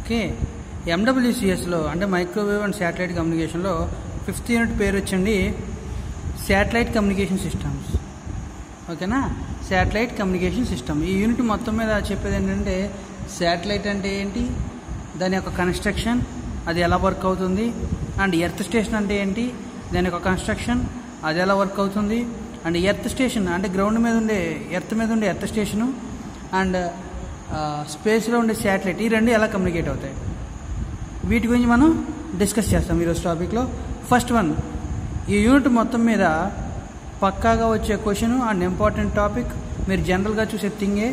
Okay, ఎండబ్ల్యూసిఎస్లో అంటే microwave and satellite కమ్యూనికేషన్లో 5th unit పేరు వచ్చండి శాటిలైట్ కమ్యూనికేషన్ సిస్టమ్స్. ఓకేనా, శాటిలైట్ కమ్యూనికేషన్ సిస్టమ్. ఈ యూనిట్ మొత్తం మీద చెప్పేది ఏంటంటే శాటిలైట్ అంటే ఏంటి, దాని యొక్క కన్స్ట్రక్షన్, అది ఎలా వర్క్ అవుతుంది, అండ్ ఎర్త్ స్టేషన్ అంటే ఏంటి, దాని యొక్క కన్స్ట్రక్షన్, అది ఎలా వర్క్ అవుతుంది, అండ్ ఎర్త్ స్టేషన్ అంటే గ్రౌండ్ మీద ఉండే ఎర్త్ స్టేషను అండ్ స్పేస్లో ఉండే శాటిలైట్, ఈ రెండు ఎలా కమ్యూనికేట్ అవుతాయి, వీటి గురించి మనం డిస్కస్ చేస్తాం ఈరోజు టాపిక్లో. ఫస్ట్ వన్, ఈ యూనిట్ మొత్తం మీద పక్కాగా వచ్చే క్వశ్చన్ అండ్ ఇంపార్టెంట్ టాపిక్, మీరు జనరల్గా చూసే థింగే.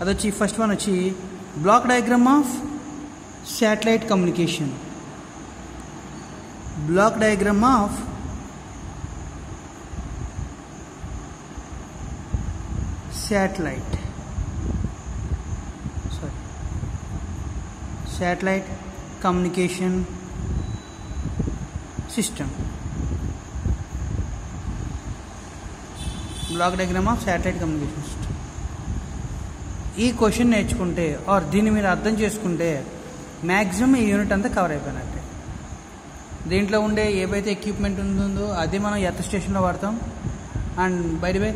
అది వచ్చి ఫస్ట్ వన్ వచ్చి block diagram of satellite communication. Block diagram of satellite communication system. Block diagram of satellite communication system. ఈ క్వశ్చన్ నేర్చుకుంటే ఆర్ దీన్ని మీరు అర్థం చేసుకుంటే మ్యాక్సిమం ఈ యూనిట్ అంతా కవర్ అయిపోయినట్టే. దీంట్లో ఉండే ఏవైతే ఎక్విప్మెంట్ ఉంటుందో అది మనం ఎర్త్ స్టేషన్లో వాడతాం. అండ్ బై ది వే,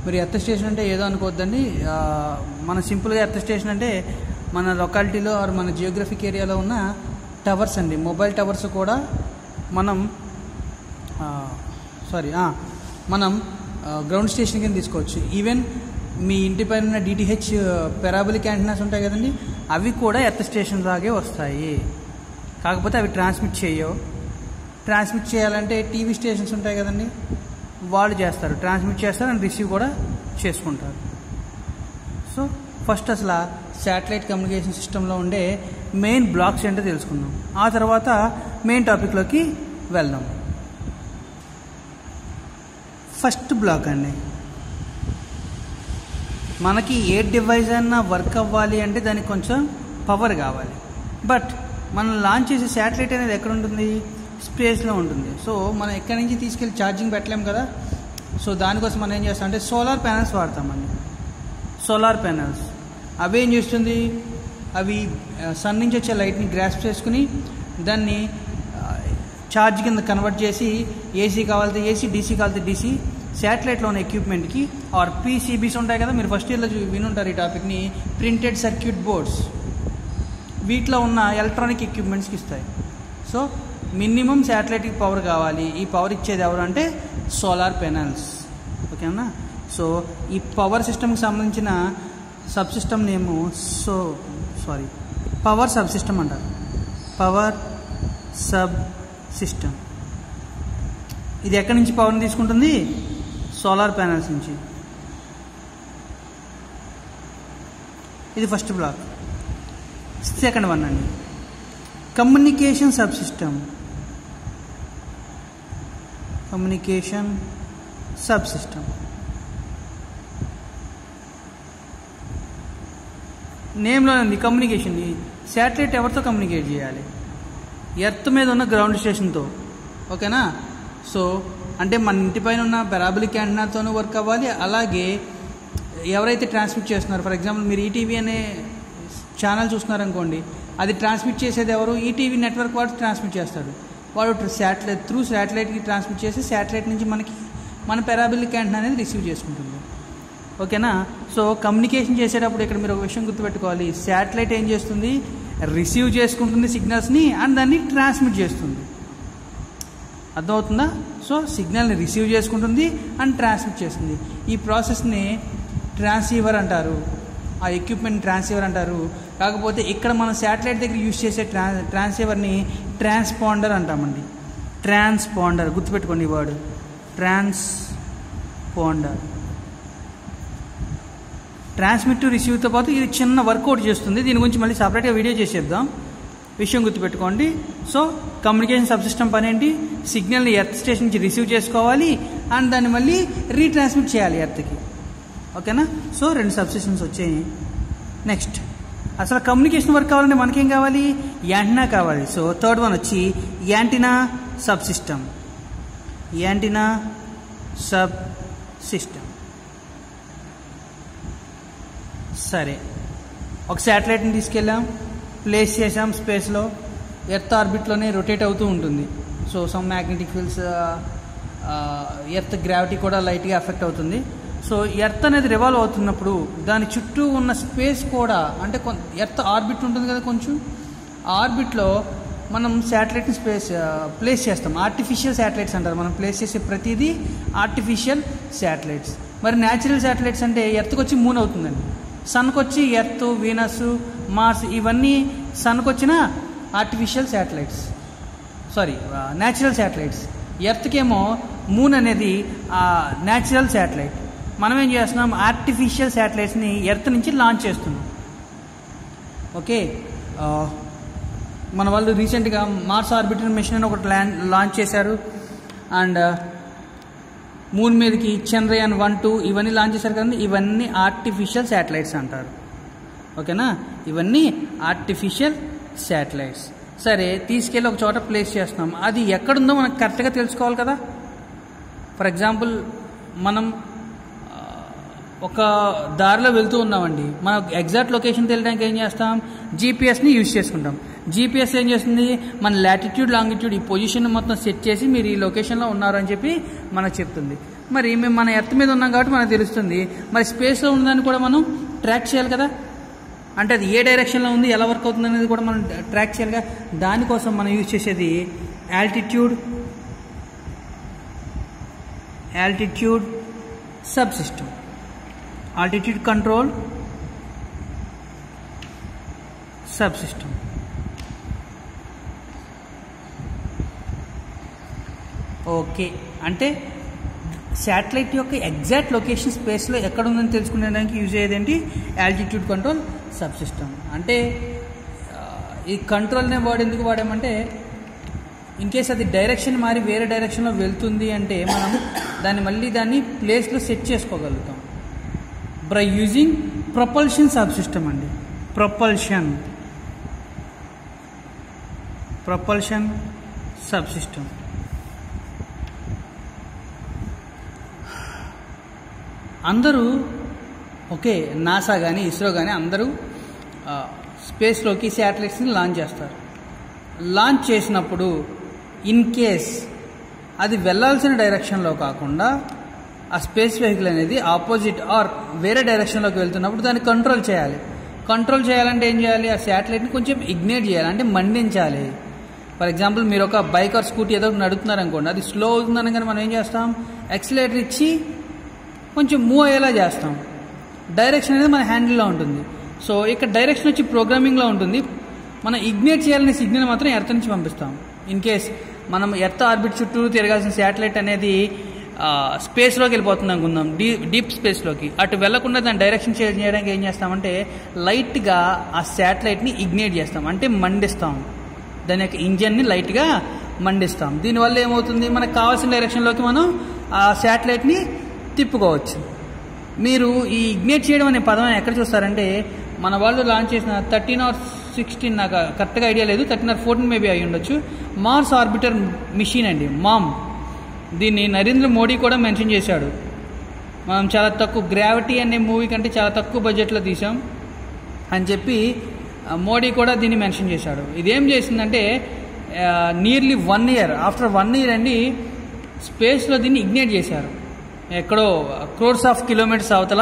మీరు ఎర్త్ స్టేషన్ అంటే ఏదో అనుకోవద్దండి, మన సింపుల్గా ఎర్త్ స్టేషన్ అంటే మన లొకాలిటీలో ఆర్ మన జియోగ్రఫిక్ ఏరియాలో ఉన్న టవర్స్ అండి. మొబైల్ టవర్స్ కూడా మనం గ్రౌండ్ స్టేషన్ కింద తీసుకోవచ్చు. ఈవెన్ మీ ఇంటి పైన ఉన్న డిటిహెచ్ పెరాబోలిక్ యాంటెనాస్ ఉంటాయి కదండి, అవి కూడా ఎర్త్ స్టేషన్ లాగే వస్తాయి. కాకపోతే అవి ట్రాన్స్మిట్ చేయవు. ట్రాన్స్మిట్ చేయాలంటే టీవీ స్టేషన్స్ ఉంటాయి కదండి, వాళ్ళు చేస్తారు, ట్రాన్స్మిట్ చేస్తారు అండ్ రిసీవ్ కూడా చేసుకుంటారు. సో ఫస్ట్ అసలు శాటిలైట్ కమ్యూనికేషన్ సిస్టంలో ఉండే మెయిన్ బ్లాక్స్ ఏంటో తెలుసుకుందాం. ఆ తర్వాత మెయిన్ టాపిక్లోకి వెళ్దాం. ఫస్ట్ బ్లాక్ అండి, మనకి ఏ డివైస్ అయినా వర్క్ అవ్వాలి అంటే దానికి కొంచెం పవర్ కావాలి. బట్ మనం లాంచ్ చేసే శాటిలైట్ అనేది ఎక్కడ ఉంటుంది, స్పేస్లో ఉంటుంది. సో మనం ఎక్కడి నుంచి తీసుకెళ్ళి ఛార్జింగ్ పెట్టలేము కదా. సో దానికోసం మనం ఏం చేస్తాం అంటే సోలార్ ప్యానల్స్ వాడతామండి. సోలార్ ప్యానల్స్ అవి ఏం చేస్తుంది, అవి సన్ నుంచి వచ్చే లైట్ని గ్రాస్ప్ చేసుకుని దాన్ని ఛార్జ్ కింద కన్వర్ట్ చేసి ఏసీ కావాలితే ఏసీ, డీసీ కావాలితే డీసీ, శాటిలైట్లో ఉన్న ఎక్విప్మెంట్కి ఆర్ పీసీబీస్ ఉంటాయి కదా, మీరు ఫస్ట్ ఇయర్లో వినుంటారు ఈ టాపిక్ని, ప్రింటెడ్ సర్క్యూట్ బోర్డ్స్, వీటిలో ఉన్న ఎలక్ట్రానిక్ ఎక్విప్మెంట్స్కి ఇస్తాయి. సో మినిమం శాటిలైట్కి పవర్ కావాలి. ఈ పవర్ ఇచ్చేది ఎవరు అంటే సోలార్ ప్యానల్స్. ఓకేనా. సో ఈ పవర్ సిస్టమ్కి సంబంధించిన subsystem name power subsystem అంటారు. పవర్ సబ్ సిస్టమ్ ఇది ఎక్కడి నుంచి పవర్ని తీసుకుంటుంది, సోలార్ ప్యానల్స్ నుంచి. ఇది ఫస్ట్ బ్లాక్. సెకండ్ వన్ అండి, communication subsystem. Communication subsystem నేమ్లో ఉంది కమ్యూనికేషన్. శాటిలైట్ ఎవరితో కమ్యూనికేట్ చేయాలి, ఎర్త్ మీద ఉన్న గ్రౌండ్ స్టేషన్తో. ఓకేనా. సో అంటే మన ఇంటి పైన ఉన్న పెరాబోలిక్ యాంటెనాతోనూ వర్క్ అవ్వాలి. అలాగే ఎవరైతే ట్రాన్స్మిట్ చేస్తున్నారు, ఫర్ ఎగ్జాంపుల్ మీరు ఈటీవీ అనే ఛానల్ చూస్తున్నారనుకోండి, అది ట్రాన్స్మిట్ చేసేది ఎవరు, ఈటీవీ నెట్వర్క్ వాడు ట్రాన్స్మిట్ చేస్తాడు. వాడు శాటిలైట్కి ట్రాన్స్మిట్ చేసి శాటిలైట్ నుంచి మన పెరాబోలిక్ యాంటెనా అనేది రిసీవ్ చేసుకుంటుంది. ఓకేనా. సో కమ్యూనికేషన్ చేసేటప్పుడు ఇక్కడ మీరు ఒక విషయం గుర్తుపెట్టుకోవాలి, శాటిలైట్ ఏం చేస్తుంది, రిసీవ్ చేసుకుంటుంది సిగ్నల్స్ని అండ్ దాన్ని ట్రాన్స్మిట్ చేస్తుంది. అర్థమవుతుందా. సో సిగ్నల్ని రిసీవ్ చేసుకుంటుంది అండ్ ట్రాన్స్మిట్ చేస్తుంది. ఈ ప్రాసెస్ని ట్రాన్సీవర్ అంటారు, ఆ ఎక్విప్మెంట్ ట్రాన్సీవర్ అంటారు. కాకపోతే ఇక్కడ మనం శాటిలైట్ దగ్గర యూజ్ చేసే ట్రాన్సీవర్ని ట్రాన్స్పాండర్ అంటామండి. ట్రాన్స్పాండర్ గుర్తుపెట్టుకోండి ఈ వర్డ్, ట్రాన్స్పాండర్. ట్రాన్స్మిట్ రిసీవ్తో పాటు ఇది చిన్న వర్కౌట్ చేస్తుంది. దీని గురించి మళ్ళీ సపరేట్గా వీడియో చేసేద్దాం, విషయం గుర్తుపెట్టుకోండి. సో కమ్యూనికేషన్ సబ్ సిస్టమ్ పని ఏంటి, సిగ్నల్ని ఎర్త్ స్టేషన్ నుంచి రిసీవ్ చేసుకోవాలి అండ్ దాన్ని మళ్ళీ రీట్రాన్స్మిట్ చేయాలి ఎర్త్కి. ఓకేనా. సో 2 సబ్ సిస్టమ్స్ వచ్చాయి. నెక్స్ట్ అసలు కమ్యూనికేషన్ వర్క్ కావాలంటే మనకేం కావాలి, యాంటినా కావాలి. సో థర్డ్ వన్ వచ్చి antenna sub system. Antenna sub system. సరే, ఒక శాటిలైట్ని తీసుకెళ్ళాం, ప్లేస్ చేసాం స్పేస్లో, ఎర్త్ ఆర్బిట్లోనే రొటేట్ అవుతూ ఉంటుంది. So some magnetic fields, earth gravity కూడా లైట్గా ఎఫెక్ట్ అవుతుంది. సో ఎర్త్ అనేది రివాల్వ్ అవుతున్నప్పుడు దాని చుట్టూ ఉన్న స్పేస్ కూడా, అంటే ఎర్త్ ఆర్బిట్ ఉంటుంది కదా, కొంచెం ఆర్బిట్లో మనం శాటిలైట్ని ప్లేస్ చేస్తాం. ఆర్టిఫిషియల్ శాటిలైట్స్ అంటారు. మనం ప్లేస్ చేసే ప్రతిదీ ఆర్టిఫిషియల్ శాటిలైట్స్. మరి న్యాచురల్ శాటిలైట్స్ అంటే ఎర్త్కి వచ్చి మూన్ అవుతుందండి, సన్కి వచ్చి ఎర్త్, వీనస్, మార్స్, ఇవన్నీ సన్కి వచ్చిన ఆర్టిఫిషియల్ శాటిలైట్స్, న్యాచురల్ శాటిలైట్స్. ఎర్త్కేమో మూన్ అనేది న్యాచురల్ శాటిలైట్. మనం ఏం చేస్తున్నాం, ఆర్టిఫిషియల్ శాటిలైట్స్ని ఎర్త్ నుంచి లాంచ్ చేస్తున్నాం. ఓకే, మన వాళ్ళు రీసెంట్గా మార్స్ ఆర్బిటర్ మిషన్ అని ఒకటి లాంచ్ చేశారు. అండ్ మూన్ మీదకి చంద్రయాన్ 1, 2 ఇవన్నీ లాంచ్ చేశారు కదండి. ఇవన్నీ ఆర్టిఫిషియల్ శాటిలైట్స్ అంటారు. ఓకేనా, ఇవన్నీ ఆర్టిఫిషియల్ శాటిలైట్స్. సరే, తీసుకెళ్ళి ఒక చోట ప్లేస్ చేస్తున్నాం. అది ఎక్కడుందో మనకు కరెక్ట్గా తెలుసుకోవాలి కదా. ఫర్ ఎగ్జాంపుల్, మనం ఒక దారిలో వెళ్తూ ఉన్నామండి. మన ఎగ్జాక్ట్ లొకేషన్ తెలియడానికి ఏం చేస్తాం, జీపీఎస్ని యూజ్ చేసుకుంటాం. జీపీఎస్ ఏం చేస్తుంది, మన లాటిట్యూడ్, లాంగిట్యూడ్ ఈ పొజిషన్ మొత్తం సెట్ చేసి మీరు ఈ లొకేషన్లో ఉన్నారని చెప్పి మనకు చెప్తుంది. మరి మేము మన ఎర్త్ మీద ఉన్నాం కాబట్టి మనకు తెలుస్తుంది. మరి స్పేస్లో ఉన్నదాన్ని కూడా మనం ట్రాక్ చేయాలి కదా. అంటే అది ఏ డైరెక్షన్లో ఉంది, ఎలా వర్క్ అవుతుంది అనేది కూడా మనం ట్రాక్ చేయాలిగా. దానికోసం మనం యూజ్ చేసేది altitude subsystem, altitude control subsystem. Okay, అంటే శాటిలైట్ యొక్క ఎగ్జాక్ట్ లొకేషన్ స్పేస్లో ఎక్కడ ఉందని తెలుసుకునేదానికి యూజ్ అయ్యేదేంటి, ఆల్టిట్యూడ్ కంట్రోల్ సబ్ సిస్టమ్. అంటే ఈ కంట్రోల్ అనే వర్డ్ ఎందుకు వాడామంటే, ఇన్ కేస్ అది డైరెక్షన్ మారి వేరే డైరెక్షన్లో వెళ్తుంది అంటే మనం దాన్ని ప్లేస్లో సెట్ చేసుకోగలుగుతాం by using propulsion subsystem అండి. Propulsion subsystem. అందరూ ఓకే, నాసా కానీ ఇస్రో కానీ అందరూ స్పేస్లోకి శాటిలైట్స్ని లాంచ్ చేస్తారు. లాంచ్ చేసినప్పుడు ఇన్ కేస్ అది వెళ్ళాల్సిన డైరెక్షన్లో కాకుండా ఆ స్పేస్ వెహికల్ అనేది ఆపోజిట్ ఆర్ వేరే డైరెక్షన్లోకి వెళ్తున్నప్పుడు దాన్ని కంట్రోల్ చేయాలి. కంట్రోల్ చేయాలంటే ఏం చేయాలి, ఆ శాటిలైట్ని కొంచెం ఇగ్నైట్ చేయాలి, అంటే మండించాలి. ఫర్ ఎగ్జాంపుల్, మీరు ఒక బైక్ ఆర్ స్కూటీ ఏదో నడుపుతున్నారనుకోండి, అది స్లో అవుతుందని కానీ మనం ఏం చేస్తాం, యాక్సిలరేటర్ ఇచ్చి కొంచెం మూవ్ అయ్యేలా చేస్తాం. డైరెక్షన్ అనేది మన హ్యాండిల్లో ఉంటుంది. సో ఇక్కడ డైరెక్షన్ వచ్చి ప్రోగ్రామింగ్లో ఉంటుంది. మనం ఇగ్నైట్ చేయాలనే సిగ్నల్ మాత్రం ఎర్త్ నుంచి పంపిస్తాం. ఇన్ కేస్ మనం ఎర్త్ ఆర్బిట్ చుట్టూ తిరగాల్సిన శాటిలైట్ అనేది స్పేస్లోకి వెళ్ళిపోతుంది అనుకుందాం, డీప్ స్పేస్లోకి. అటు వెళ్లకుండా దాని డైరెక్షన్ చేంజ్ చేయడానికి ఏం చేస్తామంటే లైట్గా ఆ శాటిలైట్ని ఇగ్నైట్ చేస్తాం, అంటే మండిస్తాం. దాని యొక్క ఇంజన్ని లైట్గా మండిస్తాం. దీనివల్ల ఏమవుతుంది, మనకు కావాల్సిన డైరెక్షన్లోకి మనం ఆ శాటిలైట్ని తిప్పుకోవచ్చు. మీరు ఈ ఇగ్నైట్ చేయడం అనే పదం ఎక్కడ చూస్తారంటే, మన వాళ్ళు లాంచ్ చేసిన 13 or 16, నాకు కరెక్ట్గా ఐడియా లేదు, 13 or 14 మేబీ అయి ఉండొచ్చు, మార్స్ ఆర్బిటర్ మిషన్ అండి, మామ్. దీన్ని నరేంద్ర మోడీ కూడా మెన్షన్ చేశాడు. మనం చాలా తక్కువ, గ్రావిటీ అనే మూవీ కంటే చాలా తక్కువ బడ్జెట్లో తీసాం అని చెప్పి మోడీ కూడా దీన్ని మెన్షన్ చేశాడు. ఇదేం చేసిందంటే నియర్లీ 1 year, ఆఫ్టర్ 1 year అండి స్పేస్లో దీన్ని ఇగ్నైట్ చేశారు. ఎక్కడో క్రోర్స్ ఆఫ్ కిలోమీటర్స్ అవతల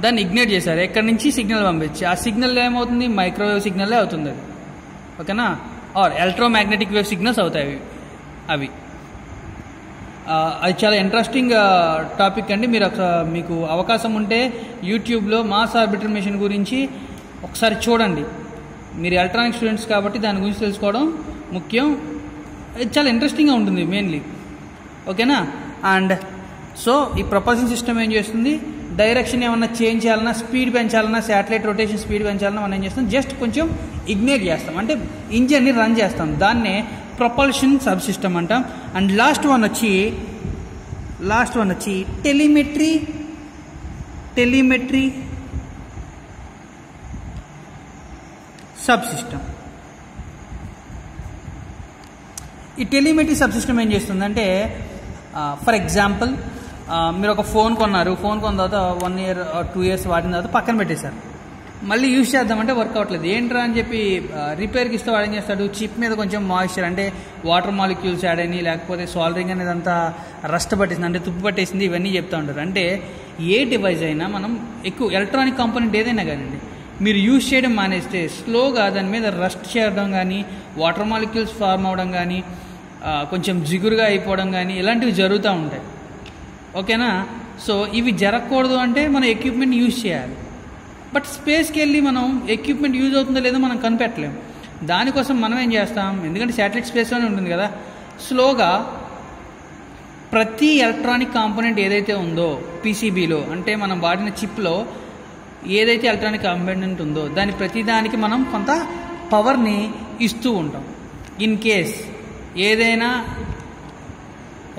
దాన్ని ఇగ్నైట్ చేశారు. ఎక్కడి నుంచి సిగ్నల్ పంపించి, ఆ సిగ్నల్ ఏమవుతుంది, మైక్రోవేవ్ సిగ్నల్లే అవుతుంది అది. ఓకేనా, ఆర్ ఎలక్ట్రోమాగ్నెటిక్ వేవ్ సిగ్నల్స్ అవుతాయి అవి. అది చాలా ఇంట్రెస్టింగ్ టాపిక్ అండి. మీకు అవకాశం ఉంటే యూట్యూబ్లో మార్స్ ఆర్బిటర్ మిషన్ గురించి ఒకసారి చూడండి. మీరు ఎలక్ట్రానిక్ స్టూడెంట్స్ కాబట్టి దాని గురించి తెలుసుకోవడం ముఖ్యం. ఇది చాలా ఇంట్రెస్టింగ్గా ఉంటుంది మెయిన్లీ. ఓకేనా, అండ్ సో ఈ ప్రొపల్షన్ సిస్టమ్ ఏం చేస్తుంది, డైరెక్షన్ ఏమన్నా చేంజ్ చేయాలన్నా, స్పీడ్ పెంచాలన్నా, శాటిలైట్ రొటేషన్ స్పీడ్ పెంచాలన్నా మనం ఏం చేస్తాం, జస్ట్ కొంచెం ఇగ్నైట్ చేస్తాం, అంటే ఇంజన్ని రన్ చేస్తాం. దాన్నే ప్రొపల్షన్ సబ్ సిస్టమ్ అంటాం. అండ్ లాస్ట్ వన్ వచ్చి టెలిమెట్రీ సబ్ సిస్టమ్. ఈ టెలిమెట్రీ సబ్ సిస్టమ్ ఏం చేస్తుందంటే, ఫర్ ఎగ్జాంపుల్ మీరు ఒక ఫోన్ కొన్నారు, ఫోన్ కొన్న తర్వాత 1 year or 2 years వాడిన తర్వాత పక్కన పెట్టేశారు. మళ్ళీ యూజ్ చేద్దామంటే వర్క్ అవ్వట్లేదు. ఏంట్రా అని చెప్పి రిపేర్కి ఇస్తే వాడు ఏం చేస్తాడు, చిప్ మీద కొంచెం మాయిశ్చర్ అంటే వాటర్ మాలిక్యూల్స్ యాడ్ అయినాయి, లేకపోతే సాల్డరింగ్ అనేది అంతా రస్ట్ పట్టేసింది, అంటే తుప్పు పట్టేసింది, ఇవన్నీ చెప్తూ ఉంటారు. అంటే ఏ డివైస్ అయినా మనం ఎక్కువ ఎలక్ట్రానిక్ కాంపోనెంట్ ఏదైనా కానివ్వండి, మీరు యూజ్ చేయడం మానేస్తే స్లోగా దాని మీద రస్ట్ చేయడం కానీ, వాటర్ మాలిక్యూల్స్ ఫార్మ్ అవ్వడం కానీ, కొంచెం జిగురుగా అయిపోవడం కానీ ఇలాంటివి జరుగుతూ ఉంటాయి. ఓకేనా? సో ఇవి జరగకూడదు అంటే మనం ఎక్విప్మెంట్ యూజ్ చేయాలి. బట్ స్పేస్కి వెళ్ళి మనం ఎక్విప్మెంట్ యూజ్ అవుతుందో లేదో మనం కనిపెట్టలేము. దానికోసం మనం ఏం చేస్తాం, ఎందుకంటే శాటిలైట్ స్పేస్లోనే ఉంటుంది కదా, స్లోగా ప్రతి ఎలక్ట్రానిక్ కాంపోనెంట్ ఏదైతే ఉందో పీసీబీలో, అంటే మనం వాడిన చిప్లో ఏదైతే ఎలక్ట్రానిక్ కాంపోనెంట్ ఉందో దాని ప్రతిదానికి మనం కొంత పవర్ని ఇస్తూ ఉంటాం. ఇన్ కేస్ ఏదైనా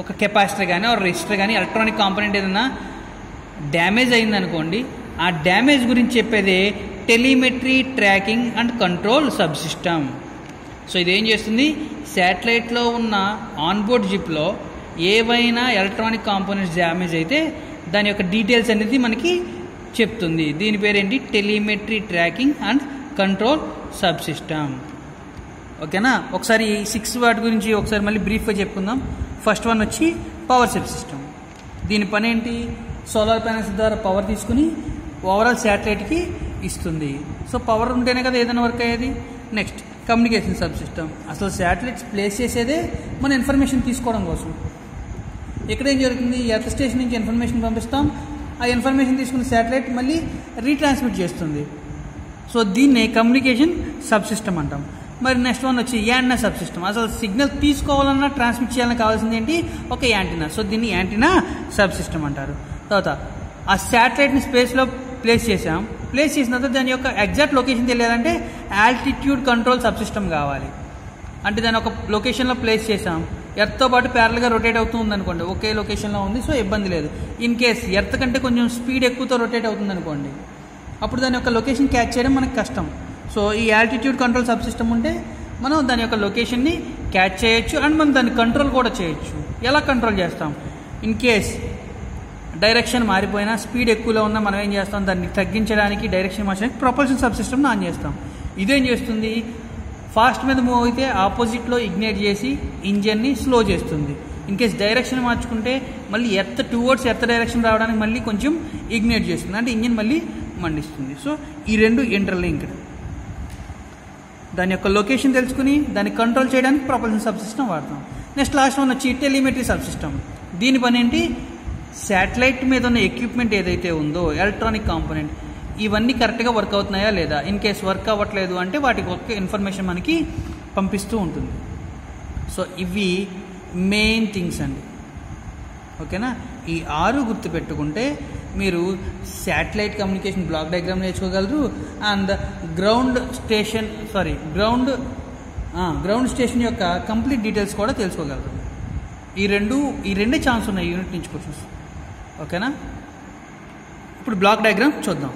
ఒక కెపాసిటర్ కానీ ఒక రెసిస్టర్ కానీ ఎలక్ట్రానిక్ కాంపోనెంట్ ఏదైనా డ్యామేజ్ అయిందనుకోండి, ఆ డ్యామేజ్ గురించి చెప్పేదే telemetry tracking and control sub system. So ఇదేం చేస్తుంది, శాటిలైట్లో ఉన్న ఆన్బోర్డ్ జిప్లో ఏవైనా ఎలక్ట్రానిక్ కాంపోనెంట్స్ డ్యామేజ్ అయితే దాని యొక్క డీటెయిల్స్ అనేది మనకి చెప్తుంది. దీని పేరేంటి, telemetry tracking and control sub system. ఓకేనా? ఒకసారి 6 వాటి గురించి ఒకసారి మళ్ళీ బ్రీఫ్గా చెప్పుకుందాం. ఫస్ట్ వన్ వచ్చి పవర్ సబ్ సిస్టమ్. దీని పని ఏంటి, సోలార్ ప్యానల్స్ ద్వారా పవర్ తీసుకుని ఓవరాల్ శాటిలైట్కి ఇస్తుంది. సో పవర్ ఉంటేనే కదా ఏదైనా వర్క్ అయ్యేది. Next communication sub system. అసలు శాటిలైట్స్ ప్లేస్ చేసేదే మన ఇన్ఫర్మేషన్ తీసుకోవడం కోసం. ఇక్కడ ఏం జరుగుతుంది, ఎర్త్ స్టేషన్ నుంచి ఇన్ఫర్మేషన్ పంపిస్తాం, ఆ ఇన్ఫర్మేషన్ తీసుకున్న శాటిలైట్ మళ్ళీ రీట్రాన్స్మిట్ చేస్తుంది. సో దీన్నే కమ్యూనికేషన్ సబ్ సిస్టమ్ అంటాం. మరి నెక్స్ట్ వన్ వచ్చి యాంటినా సబ్ సిస్టమ్. అసలు సిగ్నల్ తీసుకోవాలన్నా ట్రాన్స్మిట్ చేయాలన్నా కావాల్సింది ఏంటి, ఒక యాంటినా. సో దీన్ని యాంటినా సబ్ సిస్టమ్ అంటారు. తర్వాత ఆ శాటిలైట్ని స్పేస్లో ప్లేస్ చేసాం, ప్లేస్ చేసిన తర్వాత దాని యొక్క ఎగ్జాక్ట్ లొకేషన్ తెలియాలంటే ఆల్టిట్యూడ్ కంట్రోల్ సబ్ సిస్టమ్ కావాలి. అంటే దాని ఒక లొకేషన్లో ప్లేస్ చేసాం, ఎర్త్తో పాటు ప్యారల్గా రొటేట్ అవుతూ ఉందనుకోండి, ఒకే లొకేషన్లో ఉంది, సో ఇబ్బంది లేదు. ఇన్ కేస్ ఎర్త్ కంటే కొంచెం స్పీడ్ ఎక్కువతో రొటేట్ అవుతుంది అనుకోండి, అప్పుడు దాని యొక్క లొకేషన్ క్యాచ్ చేయడం మనకు కష్టం. సో ఈ ఆల్టిట్యూడ్ కంట్రోల్ సబ్ సిస్టమ్ ఉంటే మనం దాని యొక్క లొకేషన్ని క్యాచ్ చేయొచ్చు అండ్ మనం దాన్ని కంట్రోల్ కూడా చేయొచ్చు. ఎలా కంట్రోల్ చేస్తాం, ఇన్ కేస్ డైరెక్షన్ మారిపోయినా స్పీడ్ ఎక్కువలో ఉన్నా మనం ఏం చేస్తాం, దాన్ని తగ్గించడానికి డైరెక్షన్ మార్చడానికి ప్రొపల్షన్ సబ్ సిస్టమ్ని ఆన్ చేస్తాం. ఇదేం చేస్తుంది, ఫాస్ట్ మీద మూవ్ అయితే ఆపోజిట్లో ఇగ్నైట్ చేసి ఇంజన్ని స్లో చేస్తుంది. ఇన్ కేస్ డైరెక్షన్ మార్చుకుంటే మళ్ళీ ఎర్త్ టువర్డ్స్ ఎర్త్ డైరెక్షన్ రావడానికి మళ్ళీ కొంచెం ఇగ్నైట్ చేస్తుంది, అంటే ఇంజన్ మళ్ళీ మండిస్తుంది. సో ఈ రెండు ఇంటర్లింక్డ్. దాని యొక్క లొకేషన్ తెలుసుకుని దాన్ని కంట్రోల్ చేయడానికి ప్రొపల్షన్ సబ్ సిస్టమ్ వాడతాం. నెక్స్ట్ లాస్ట్ వన్ వచ్చి టెలిమెట్రీ సబ్ సిస్టమ్. దీని పని ఏంటి, శాటిలైట్ మీద ఉన్న ఎక్విప్మెంట్ ఏదైతే ఉందో ఎలక్ట్రానిక్ కాంపోనెంట్, ఇవన్నీ కరెక్ట్గా వర్క్ అవుతున్నాయా లేదా, ఇన్ కేస్ వర్క్ అవ్వట్లేదు అంటే వాటికి ఒక ఇన్ఫర్మేషన్ మనకి పంపిస్తూ ఉంటుంది. సో ఇవి మెయిన్ థింగ్స్ అండి. ఓకేనా? ఈ 6 గుర్తుపెట్టుకుంటే మీరు శాటిలైట్ కమ్యూనికేషన్ బ్లాక్ డయాగ్రామ్ నేర్చుకోగలరు అండ్ గ్రౌండ్ స్టేషన్ యొక్క కంప్లీట్ డీటెయిల్స్ కూడా తెలుసుకోగలరు. ఈ రెండే ఛాన్స్ ఉన్నాయి యూనిట్ నుంచి క్వశ్చన్స్. ఓకేనా? ఇప్పుడు బ్లాక్ డయాగ్రామ్ చూద్దాం.